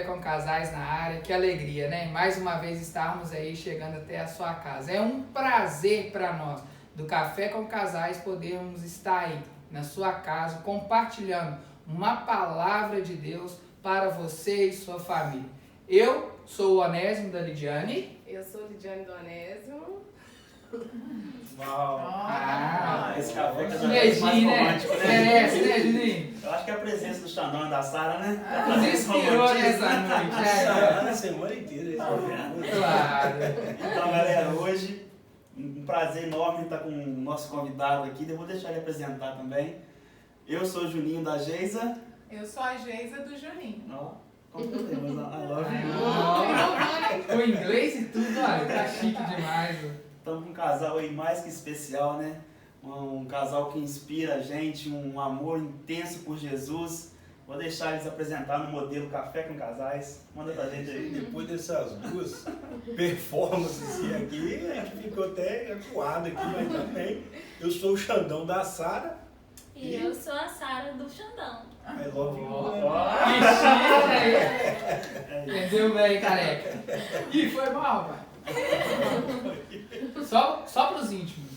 Café com Casais na área. Que alegria, né? Mais uma vez estarmos aí chegando até a sua casa. É um prazer para nós, do Café com Casais, podermos estar aí na sua casa, compartilhando uma palavra de Deus para você e sua família. Eu sou o Onésimo da Lidiane. Eu sou Lidiane do Onésimo. Uau! Esse café que mais romântico, né? Merece, né, Juninho? Eu acho que é a presença do Xandão e da Sara, né? Nos inspirou nessa noite. A semana inteira. Claro. Então, galera, hoje, um prazer enorme estar com o nosso convidado aqui. Eu vou deixar ele apresentar também. Eu sou o Juninho da Geisa. Eu sou a Geisa do Juninho. Ó, completemos. I love you. O inglês e tudo, olha, tá chique demais. Estamos com um casal aí mais que especial, né? Um casal que inspira a gente, um amor intenso por Jesus. Vou deixar eles apresentar no modelo Café com Casais. Manda pra gente aí. Depois dessas duas performances aqui, a gente ficou até acuado aqui, mas também. Eu sou o Xandão da Sara. E eu sou a Sara do Xandão. I love you. Que chique, entendeu bem, careca? Ih, foi mal, pai. Só pros íntimos.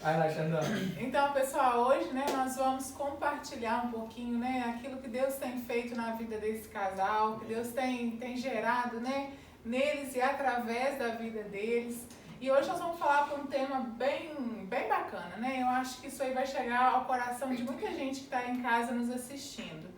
Vai lá, Xandão. Então, pessoal, hoje, né, nós vamos compartilhar um pouquinho, né, aquilo que Deus tem feito na vida desse casal, que Deus tem gerado, né, neles e através da vida deles. E hoje nós vamos falar por um tema bem bacana, né? Eu acho que isso aí vai chegar ao coração de muita gente que está em casa nos assistindo.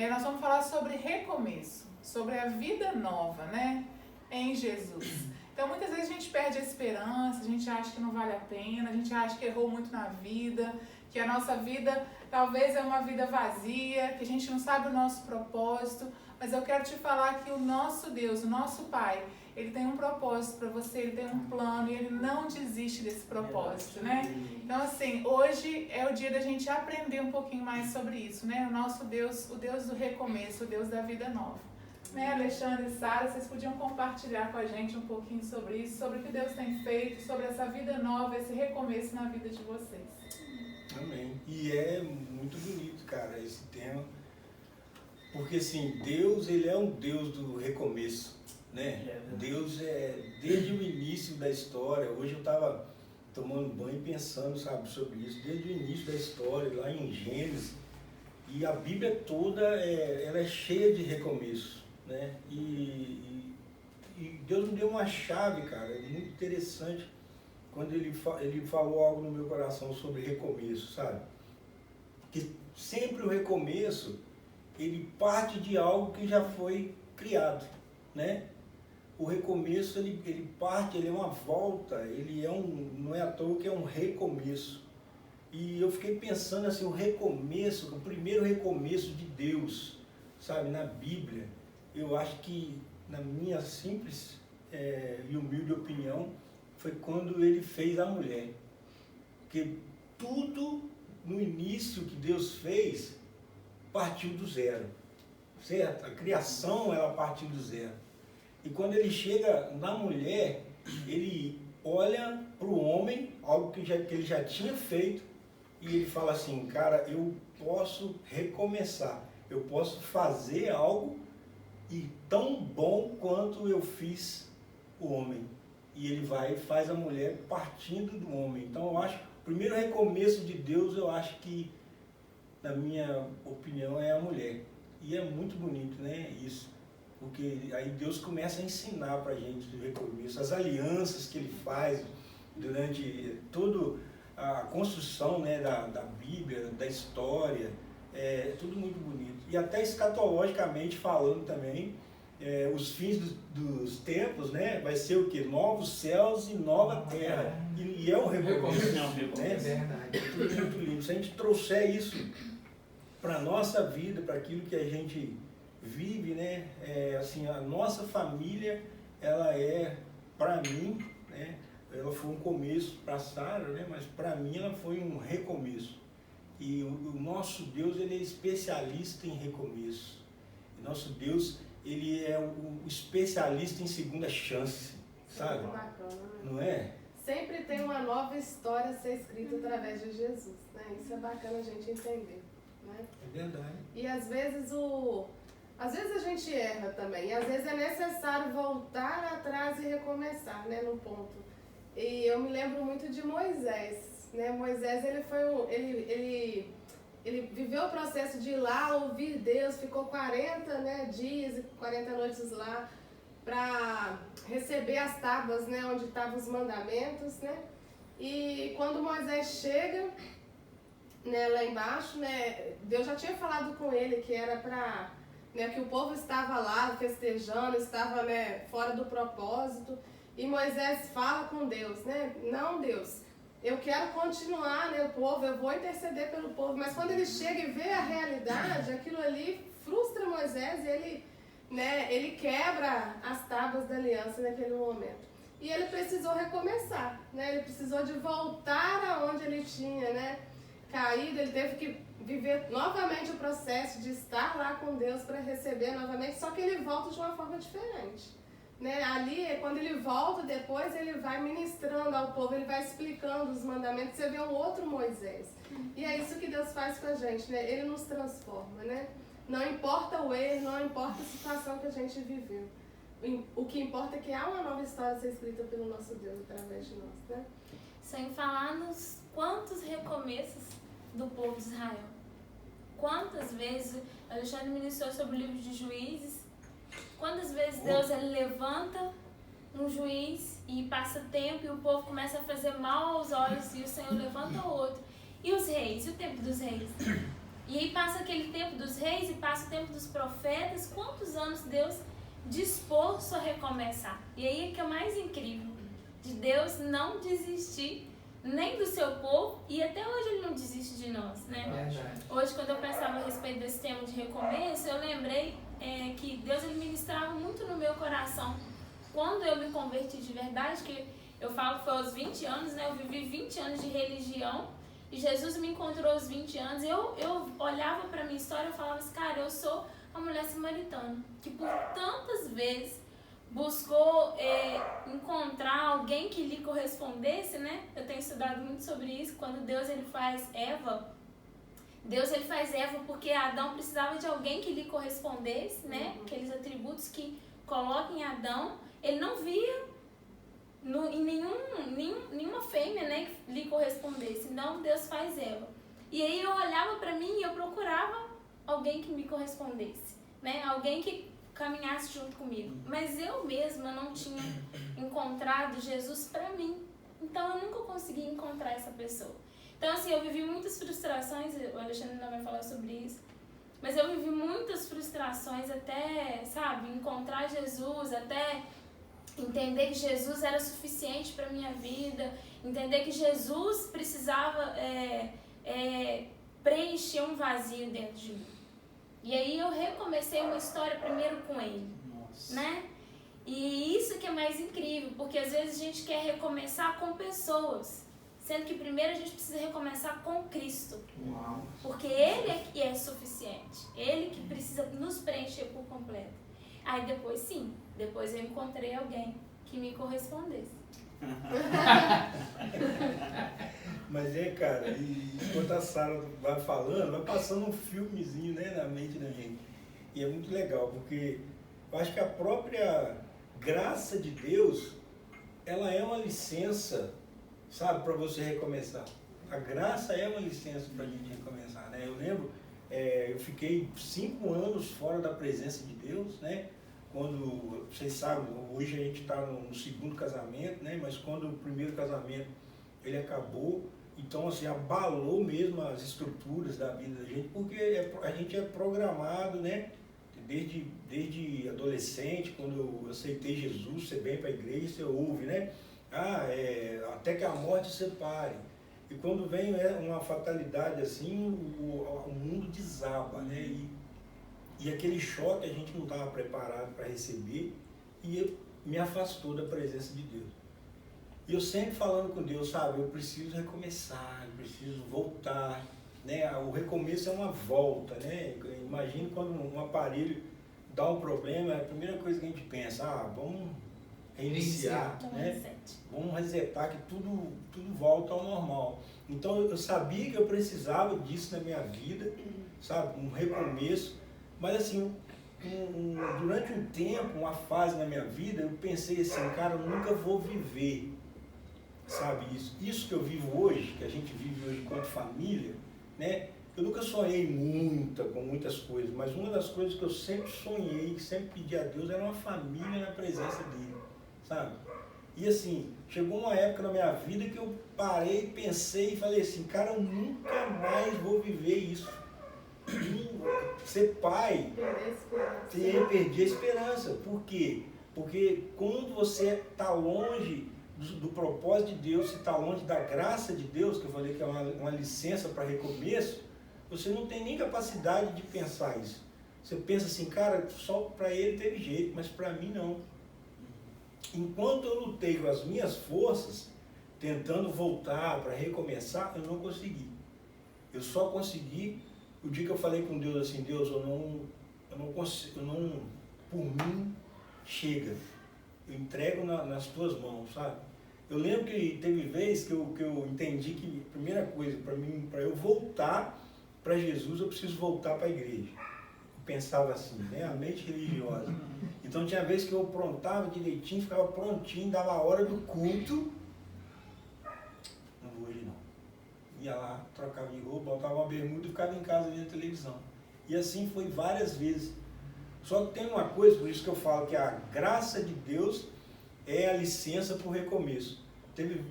Nós vamos falar sobre recomeço, sobre a vida nova, né, em Jesus. Então, muitas vezes a gente perde a esperança, a gente acha que não vale a pena, a gente acha que errou muito na vida, que a nossa vida talvez é uma vida vazia, que a gente não sabe o nosso propósito, mas eu quero te falar que o nosso Deus, o nosso Pai, Ele tem um propósito para você, Ele tem um plano e Ele não desiste desse propósito, né? Então, assim, hoje é o dia da gente aprender um pouquinho mais sobre isso, né? O nosso Deus, o Deus do recomeço, o Deus da vida nova. Né, Alexandre e Sara, vocês podiam compartilhar com a gente um pouquinho sobre isso, sobre o que Deus tem feito, sobre essa vida nova, esse recomeço na vida de vocês. Amém. E é muito bonito, cara, esse tema. Porque, assim, Deus, Ele é um Deus do recomeço, né? Deus é, desde o início da história, hoje eu estava tomando banho e pensando, sabe, sobre isso, desde o início da história, lá em Gênesis, e a Bíblia toda, ela é cheia de recomeço. Né? E Deus me deu uma chave, cara, muito interessante quando ele falou algo no meu coração sobre recomeço, sabe? Que sempre o recomeço, ele parte de algo que já foi criado, né? O recomeço, ele parte, ele é uma volta, ele é não é à toa que é um recomeço. E eu fiquei pensando assim, o recomeço, o primeiro recomeço de Deus, sabe, na Bíblia. Eu acho que, na minha simples e humilde opinião, foi quando ele fez a mulher. Porque tudo no início que Deus fez partiu do zero, certo? A criação, ela partiu do zero. E quando ele chega na mulher, ele olha para o homem, algo que ele já tinha feito, e ele fala assim, cara, eu posso recomeçar, eu posso fazer algo e tão bom quanto eu fiz o homem. E ele vai e faz a mulher partindo do homem. Então eu acho, o primeiro recomeço de Deus, eu acho que, na minha opinião, é a mulher. E é muito bonito, né, isso. Porque aí Deus começa a ensinar pra gente do recomeço, as alianças que ele faz durante toda a construção, né, da Bíblia, da história. É tudo muito bonito. E até escatologicamente falando também, os fins dos tempos, né, vai ser o quê? Novos céus e nova terra. E é um recomeço. Né? É verdade. É tudo muito lindo. Se a gente trouxer isso para a nossa vida, para aquilo que a gente vive, né, assim, a nossa família, ela é, para mim, né, ela foi um começo para a Sara, né, mas para mim ela foi um recomeço. E o nosso Deus, ele é especialista em recomeço. E nosso Deus, ele é o especialista em segunda chance, sabe? Bacana, né? Não é? Sempre tem uma nova história a ser escrita através de Jesus, né? Isso é bacana a gente entender, né? É verdade. E às vezes Às vezes a gente erra também, e às vezes é necessário voltar atrás e recomeçar, né, no ponto. E eu me lembro muito de Moisés, né? Moisés, ele viveu o processo de ir lá ouvir Deus, ficou 40, né, dias e 40 noites lá para receber as tábuas, né, onde estavam os mandamentos, né? E quando Moisés chega, né, lá embaixo, né, Deus já tinha falado com ele que era para, né, que o povo estava lá festejando, estava, né, fora do propósito. E Moisés fala com Deus, né? Não, Deus, eu quero continuar, né, o povo, eu vou interceder pelo povo. Mas quando ele chega e vê a realidade, aquilo ali frustra Moisés e ele, né, ele quebra as tábuas da aliança naquele momento. E ele precisou recomeçar, né? Ele precisou de voltar aonde ele tinha, né, caído. Ele teve que viver novamente o processo de estar lá com Deus para receber novamente, só que ele volta de uma forma diferente. Né? Ali, quando ele volta depois, ele vai ministrando ao povo, ele vai explicando os mandamentos, você vê um outro Moisés. E é isso que Deus faz com a gente, né? Ele nos transforma, né? Não importa o erro, não importa a situação que a gente viveu. O que importa é que há uma nova história a ser escrita pelo nosso Deus através de nós, né? Sem falar nos quantos recomeços do povo de Israel. Quantas vezes, Alexandre ministrou sobre o livro de Juízes, quantas vezes Deus ele levanta um juiz e passa tempo e o povo começa a fazer mal aos olhos e o Senhor levanta o outro. E os reis? E o tempo dos reis? E aí passa aquele tempo dos reis e passa o tempo dos profetas. Quantos anos Deus disposto a recomeçar? E aí é que é o mais incrível, de Deus não desistir nem do seu povo, e até hoje ele não desiste de nós, né? Hoje, quando eu pensava a respeito desse tema de recomeço, eu lembrei que Deus ele ministrava muito no meu coração. Quando eu me converti de verdade, que eu falo que foi aos 20 anos, né? Eu vivi 20 anos de religião, e Jesus me encontrou aos 20 anos, eu olhava para minha história e falava assim, cara, eu sou uma mulher samaritana, que por tantas vezes buscou encontrar alguém que lhe correspondesse, né? Eu tenho estudado muito sobre isso. Quando Deus ele faz Eva porque Adão precisava de alguém que lhe correspondesse, né? Aqueles atributos que colocam em Adão, ele não via em nenhuma fêmea, né, que lhe correspondesse. Então Deus faz Eva. E aí eu olhava para mim e eu procurava alguém que me correspondesse, né? Alguém que caminhasse junto comigo, mas eu mesma não tinha encontrado Jesus para mim, então eu nunca consegui encontrar essa pessoa. Então assim, eu vivi muitas frustrações, o Alexandre ainda vai falar sobre isso, mas eu vivi muitas frustrações até, sabe, encontrar Jesus, até entender que Jesus era suficiente para minha vida, entender que Jesus precisava preencher um vazio dentro de mim. E aí eu recomecei uma história primeiro com ele, né? E isso que é mais incrível, porque às vezes a gente quer recomeçar com pessoas, sendo que primeiro a gente precisa recomeçar com Cristo. Uau. Porque Ele é que é suficiente, Ele que precisa nos preencher por completo. Aí depois eu encontrei alguém que me correspondesse. Mas cara, e enquanto a Sara vai falando, vai passando um filmezinho, né, na mente da gente. E é muito legal, porque eu acho que a própria graça de Deus, ela é uma licença, sabe, para você recomeçar. A graça é uma licença para a gente recomeçar, né? Eu lembro, eu fiquei 5 anos fora da presença de Deus, né? Quando, vocês sabem, hoje a gente está no segundo casamento, né? Mas quando o primeiro casamento ele acabou, então assim, abalou mesmo as estruturas da vida da gente, porque a gente é programado, né? Desde adolescente, quando eu aceitei Jesus, você vem para a igreja, você ouve, né? Até que a morte separe. E quando vem uma fatalidade assim, o mundo desaba, né? E aquele choque a gente não estava preparado para receber e me afastou da presença de Deus. E eu sempre falando com Deus, sabe, eu preciso recomeçar, eu preciso voltar, né? O recomeço é uma volta, né? Imagina quando um aparelho dá um problema, a primeira coisa que a gente pensa, vamos reiniciar, né? Vamos resetar que tudo volta ao normal. Então eu sabia que eu precisava disso na minha vida, sabe, um recomeço. Mas assim, durante um tempo, uma fase na minha vida, eu pensei assim, cara, eu nunca vou viver, sabe, isso que eu vivo hoje, que a gente vive hoje enquanto família, né? Eu nunca sonhei com muitas coisas, mas uma das coisas que eu sempre sonhei, sempre pedi a Deus, era uma família na presença dele, sabe? E assim, chegou uma época na minha vida que eu parei, pensei e falei assim, cara, eu nunca mais vou viver isso. Ser pai, perdi a esperança. Por quê? Porque quando você está longe do propósito de Deus, se está longe da graça de Deus, que eu falei que é uma licença para recomeço, você não tem nem capacidade de pensar isso. Você pensa assim, cara, só para ele teve jeito, mas para mim não. Enquanto eu lutei com as minhas forças, tentando voltar para recomeçar, eu não consegui. Eu só consegui o dia que eu falei com Deus assim, Deus, eu não consigo, por mim, chega. Eu entrego nas tuas mãos, sabe? Eu lembro que teve vez que eu entendi que a primeira coisa, para eu voltar para Jesus, eu preciso voltar para a igreja. Eu pensava assim, né? A mente religiosa. Então tinha vezes que eu aprontava direitinho, ficava prontinho, dava a hora do culto. Não vou hoje não. Ia lá, trocava de roupa, botava uma bermuda e ficava em casa vendo televisão. E assim foi várias vezes. Só que tem uma coisa, por isso que eu falo que a graça de Deus é a licença para o recomeço. Teve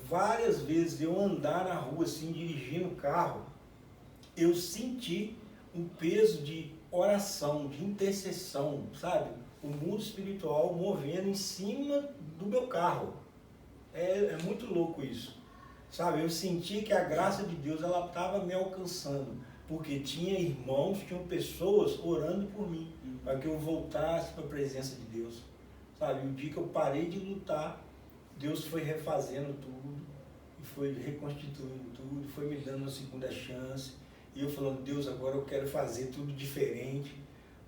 várias vezes eu andar na rua assim, dirigindo o carro, eu senti um peso de oração, de intercessão, sabe? O mundo espiritual movendo em cima do meu carro. É muito louco isso, sabe? Eu senti que a graça de Deus ela estava me alcançando, porque tinha irmãos, tinham pessoas orando por mim, para que eu voltasse para a presença de Deus, sabe? O dia que eu parei de lutar, Deus foi refazendo tudo, e foi reconstituindo tudo, foi me dando uma segunda chance. E eu falando, Deus, agora eu quero fazer tudo diferente,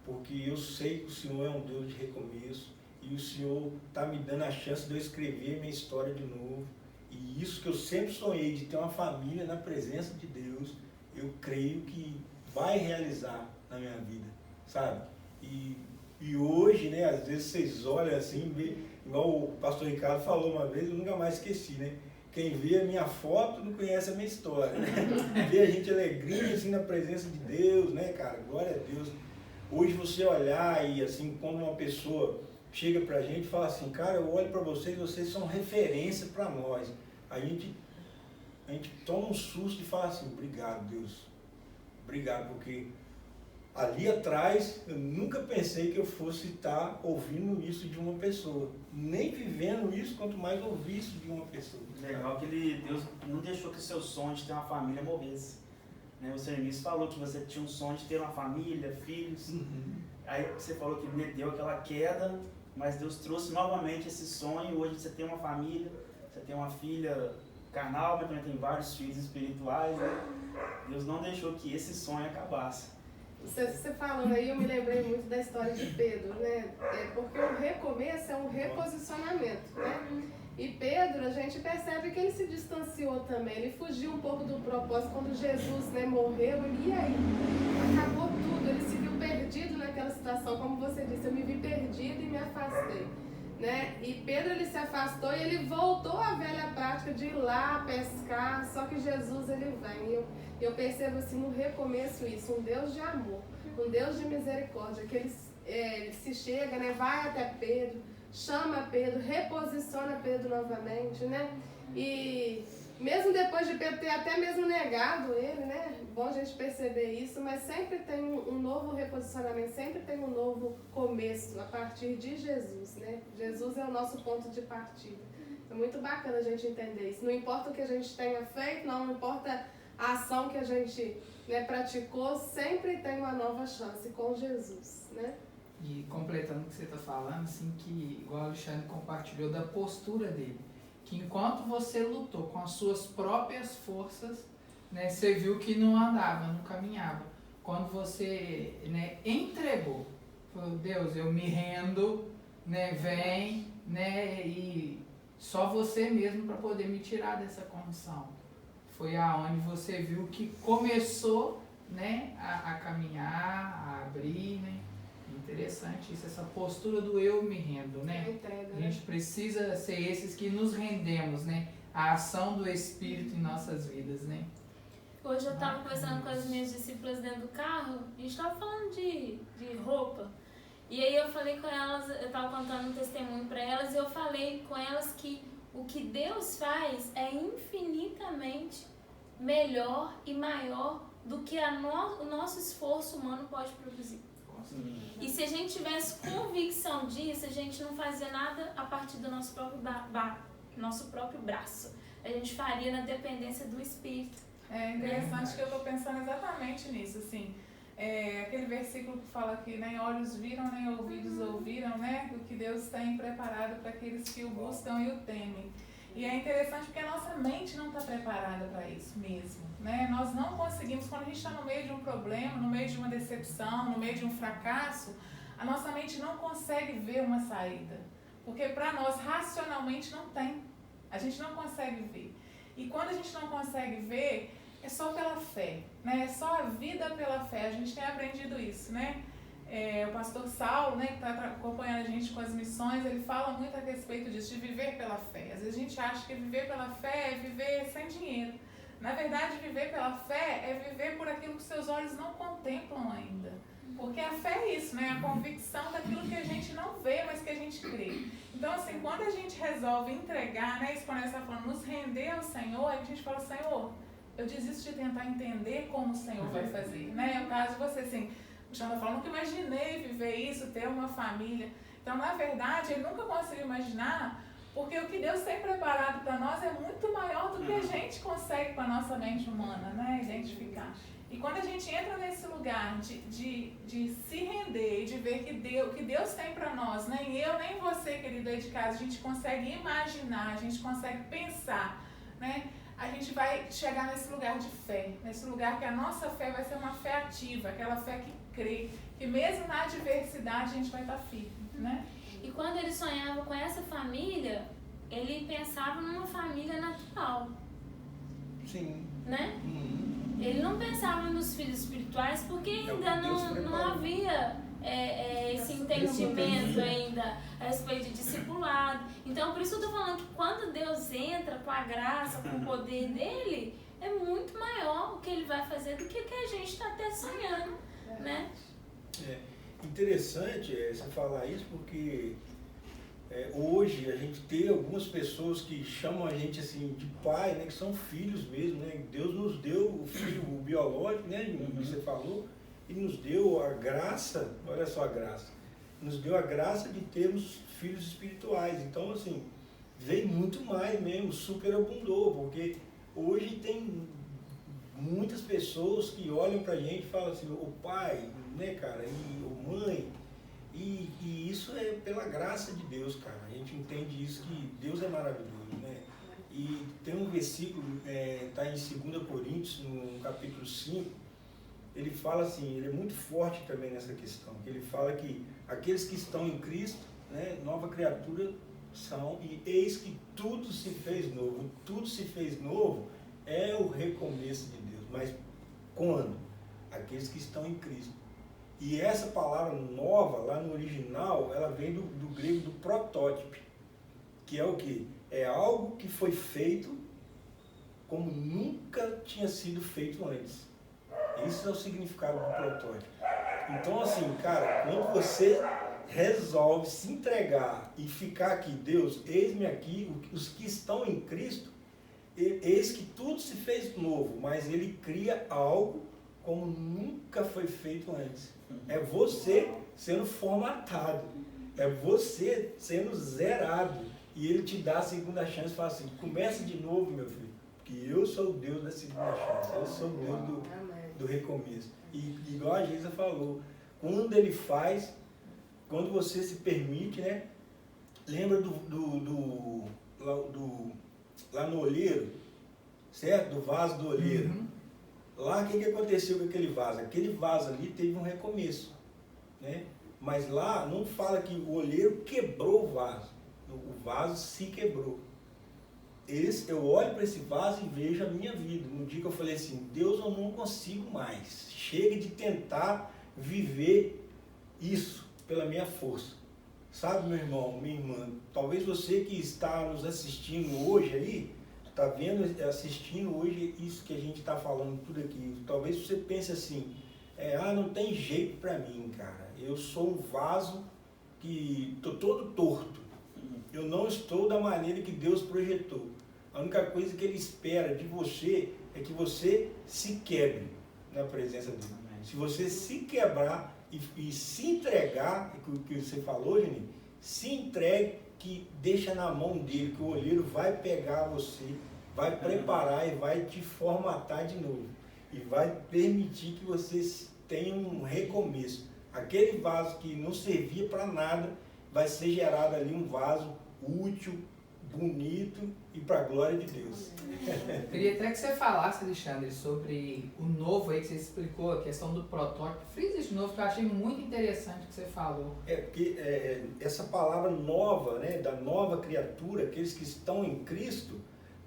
porque eu sei que o Senhor é um Deus de recomeço, e o Senhor está me dando a chance de eu escrever minha história de novo. E isso que eu sempre sonhei, de ter uma família na presença de Deus, eu creio que vai realizar na minha vida, sabe? E hoje, né, às vezes vocês olham assim, igual o pastor Ricardo falou uma vez, eu nunca mais esqueci, né? Quem vê a minha foto não conhece a minha história, né? Vê a gente alegrinha assim na presença de Deus, né, cara? Glória a Deus. Hoje você olhar e assim, quando uma pessoa chega pra gente e fala assim, cara, eu olho pra vocês são referência pra nós. A gente toma um susto e fala assim, obrigado, Deus. Obrigado, porque ali atrás eu nunca pensei que eu fosse estar ouvindo isso de uma pessoa. Nem vivendo isso, quanto mais ouvir isso de uma pessoa. Legal que Deus não deixou que o seu sonho de ter uma família morresse. Né? O Senhor Início falou que você tinha um sonho de ter uma família, filhos. Aí você falou que deu aquela queda, mas Deus trouxe novamente esse sonho. Hoje você tem uma família, você tem uma filha carnal, mas também tem vários filhos espirituais. Né? Deus não deixou que esse sonho acabasse. Você falando aí, eu me lembrei muito da história de Pedro, né? Porque o recomeço é um reposicionamento, né? E Pedro, a gente percebe que ele se distanciou também, ele fugiu um pouco do propósito quando Jesus, né, morreu, e aí? Acabou tudo, ele se viu perdido naquela situação, como você disse, eu me vi perdido e me afastei, né? E Pedro, ele se afastou e ele voltou à velha prática de ir lá pescar, só que Jesus, ele vem, eu percebo assim no recomeço isso, um Deus de amor, um Deus de misericórdia, que ele se chega, né, vai até Pedro, chama Pedro, reposiciona Pedro novamente, né? E mesmo depois de Pedro ter até mesmo negado ele, né? Bom a gente perceber isso, mas sempre tem um novo reposicionamento, sempre tem um novo começo a partir de Jesus, né? Jesus é o nosso ponto de partida. É muito bacana a gente entender isso. Não importa o que a gente tenha feito, não importa a ação que a gente, né, praticou, sempre tem uma nova chance com Jesus, né? E completando o que você está falando, assim, que igual o Alexandre compartilhou da postura dele, que enquanto você lutou com as suas próprias forças, né, você viu que não andava, não caminhava. Quando você, né, entregou, falou, Deus, eu me rendo, né, vem, né, e só você mesmo para poder me tirar dessa condição. Foi aonde você viu que começou, né, a caminhar, a abrir, né? Interessante isso, essa postura do eu me rendo, né? Entrega, A gente precisa ser esses que nos rendemos, né? A ação do Espírito em nossas vidas, né? Hoje eu estava conversando com as minhas discípulas dentro do carro, e a gente estava falando de roupa. E aí eu falei com elas, eu estava contando um testemunho para elas, e eu falei com elas que o que Deus faz é infinitamente melhor e maior do que o nosso esforço humano pode produzir. E se a gente tivesse convicção disso, a gente não fazia nada a partir do nosso próprio braço. A gente faria na dependência do Espírito. É interessante que eu estou pensando exatamente nisso, assim. Aquele versículo que fala que nem olhos viram, nem ouvidos ouviram, né? O que Deus tem preparado para aqueles que o buscam e o temem. E é interessante porque a nossa mente não está preparada para isso mesmo, né? Nós não conseguimos, quando a gente está no meio de um problema, no meio de uma decepção, no meio de um fracasso, a nossa mente não consegue ver uma saída. Porque para nós, racionalmente, não tem. A gente não consegue ver. E quando a gente não consegue ver, é só pela fé, né? É só a vida pela fé. A gente tem aprendido isso, né? O pastor Saulo, né, que está acompanhando a gente com as missões, ele fala muito a respeito disso, de viver pela fé. Às vezes a gente acha que viver pela fé é viver sem dinheiro. Na verdade, viver pela fé é viver por aquilo que seus olhos não contemplam ainda. Porque a fé é isso, né? A convicção daquilo que a gente não vê, mas que a gente crê. Então, assim, quando a gente resolve entregar, né, isso quando a gente está falando, nos render ao Senhor, a gente fala, Senhor, eu desisto de tentar entender como o Senhor vai fazer, né? No caso de você, assim, o Xanda falou, nunca imaginei viver isso, ter uma família. Então, na verdade, ele nunca conseguiu imaginar, porque o que Deus tem preparado para nós é muito maior do que a gente consegue com a nossa mente humana, né? Identificar. E quando a gente entra nesse lugar de se render e de ver que Deus tem para nós, nem eu, nem você, querido aí de casa, a gente consegue imaginar, a gente consegue pensar, né? A gente vai chegar nesse lugar de fé, nesse lugar que a nossa fé vai ser uma fé ativa, aquela fé que crê, que mesmo na adversidade a gente vai estar firme, né? E quando ele sonhava com essa família, ele pensava numa família natural. Sim. Né? Ele não pensava nos filhos espirituais porque ainda não havia esse entendimento ainda a respeito de discipulado. Então, por isso eu estou falando que quando Deus entra com a graça, com o poder dele, é muito maior o que ele vai fazer do que o que a gente está até sonhando, né? É interessante você falar isso porque hoje a gente tem algumas pessoas que chamam a gente assim de pai, né, que são filhos mesmo, né? Deus nos deu o filho o biológico, né, você falou, e nos deu a graça, olha só a graça, nos deu a graça de termos filhos espirituais. Então, assim, veio muito mais mesmo, superabundou, porque hoje tem muitas pessoas que olham pra gente e falam assim, o pai, né, cara, e o mãe, e isso é pela graça de Deus, cara. A gente entende isso, que Deus é maravilhoso, né? E tem um versículo, tá em 2 Coríntios, no capítulo 5, ele fala assim, ele é muito forte também nessa questão, ele fala que aqueles que estão em Cristo, né, nova criatura são, e eis que tudo se fez novo. Tudo se fez novo é o recomeço de Deus, mas quando? Aqueles que estão em Cristo. E essa palavra nova, lá no original, ela vem do grego do protótipo, que é o quê? É algo que foi feito como nunca tinha sido feito antes. Esse é o significado do protótipo. Então, assim, cara, quando você resolve se entregar e ficar aqui, Deus, eis-me aqui, os que estão em Cristo, eis que tudo se fez novo, mas ele cria algo como nunca foi feito antes. É você sendo formatado, é você sendo zerado, e ele te dá a segunda chance e fala assim, começa de novo, meu filho, porque eu sou o Deus da segunda chance, eu sou o Deus do recomeço. E igual a Geisa falou, quando ele faz, quando você se permite, né? Lembra lá no olheiro, certo? Do vaso do olheiro. Lá, o que aconteceu com aquele vaso? Aquele vaso ali teve um recomeço, né? Mas lá não fala que o olheiro quebrou o vaso. O vaso se quebrou. Eu olho para esse vaso e vejo a minha vida. No dia que eu falei assim, Deus, eu não consigo mais. Chega de tentar viver isso pela minha força. Sabe, meu irmão, minha irmã, talvez você que está nos assistindo hoje aí, está vendo, assistindo hoje isso que a gente está falando tudo aqui, talvez você pense assim, não tem jeito para mim, cara, eu sou um vaso que estou todo torto, eu não estou da maneira que Deus projetou. A única coisa que Ele espera de você é que você se quebre na presença dele. Se você se quebrar e se entregar, o que você falou, Geni, se entregue, que deixa na mão dele, que o olheiro vai pegar você, vai preparar e vai te formatar de novo. E vai permitir que você tenha um recomeço. Aquele vaso que não servia para nada, vai ser gerado ali um vaso útil, bonito e para a glória de Deus. Eu queria até que você falasse, Alexandre, sobre o novo aí que você explicou, a questão do protótipo. Frisa isso de novo, que eu achei muito interessante o que você falou. Porque essa palavra nova, né, da nova criatura, aqueles que estão em Cristo,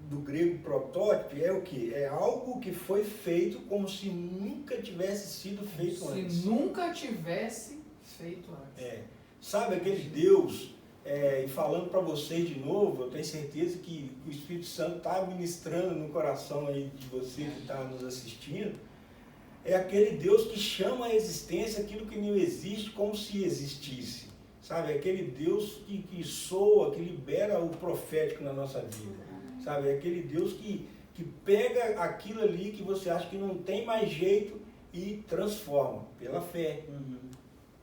do grego protótipo, é o que? É algo que foi feito como se nunca tivesse sido feito antes. Se nunca tivesse feito antes. Sabe aquele Deus... e falando para vocês de novo, eu tenho certeza que o Espírito Santo está ministrando no coração aí de você que está nos assistindo, é aquele Deus que chama à existência aquilo que não existe como se existisse, sabe? É aquele Deus que soa, que libera o profético na nossa vida, sabe? É aquele Deus que pega aquilo ali que você acha que não tem mais jeito e transforma pela fé,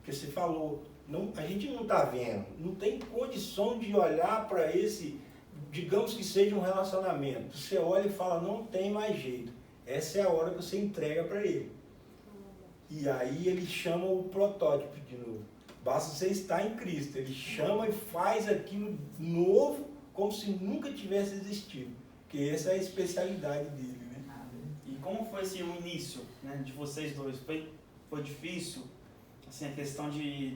que você falou. Não, a gente não está vendo, não tem condição de olhar para esse, digamos que seja um relacionamento. Você olha e fala, não tem mais jeito. Essa é a hora que você entrega para ele. E aí ele chama o protótipo de novo. Basta você estar em Cristo. Ele chama e faz aquilo novo como se nunca tivesse existido. Porque essa é a especialidade dele, né? E como foi assim, o início, né, de vocês dois? Foi difícil? Assim, a questão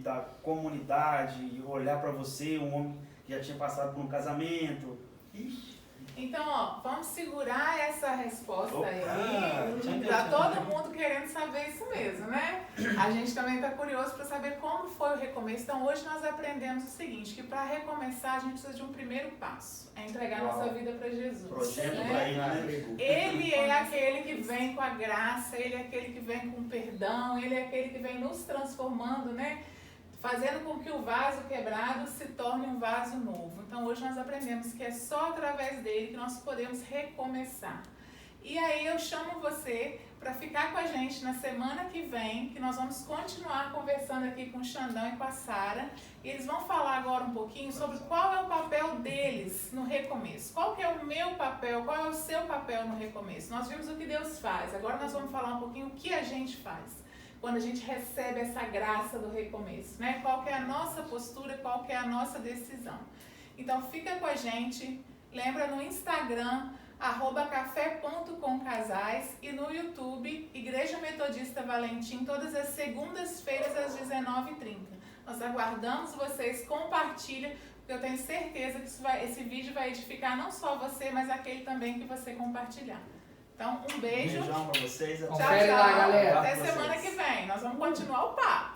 da comunidade, olhar para você, um homem que já tinha passado por um casamento. Então, vamos segurar essa resposta aí. Tá Todo mundo querendo saber isso mesmo, né? A gente também está curioso para saber como foi o recomeço. Então, hoje nós aprendemos o seguinte, que para recomeçar a gente precisa de um primeiro passo. É entregar nossa vida para Jesus. Projeto né? Ele é aquele que vem com a graça, ele é aquele que vem com o perdão, ele é aquele que vem nos transformando, né? Fazendo com que o vaso quebrado se torne um vaso novo. Então hoje nós aprendemos que é só através dele que nós podemos recomeçar. E aí eu chamo você para ficar com a gente na semana que vem, que nós vamos continuar conversando aqui com o Xandão e com a Sara. E eles vão falar agora um pouquinho sobre qual é o papel deles no recomeço. Qual que é o meu papel, qual é o seu papel no recomeço. Nós vimos o que Deus faz, agora nós vamos falar um pouquinho o que a gente faz quando a gente recebe essa graça do recomeço, né? Qual que é a nossa postura, qual que é a nossa decisão. Então fica com a gente, lembra no Instagram, @café.comcasais e no YouTube, Igreja Metodista Valentim, todas as segundas-feiras às 19h30. Nós aguardamos vocês, compartilha, porque eu tenho certeza que esse vídeo vai edificar não só você, mas aquele também que você compartilhar. Então, um beijo. Beijão pra vocês. Tchau, Confere lá, galera. Até semana que vem. Nós vamos continuar o papo.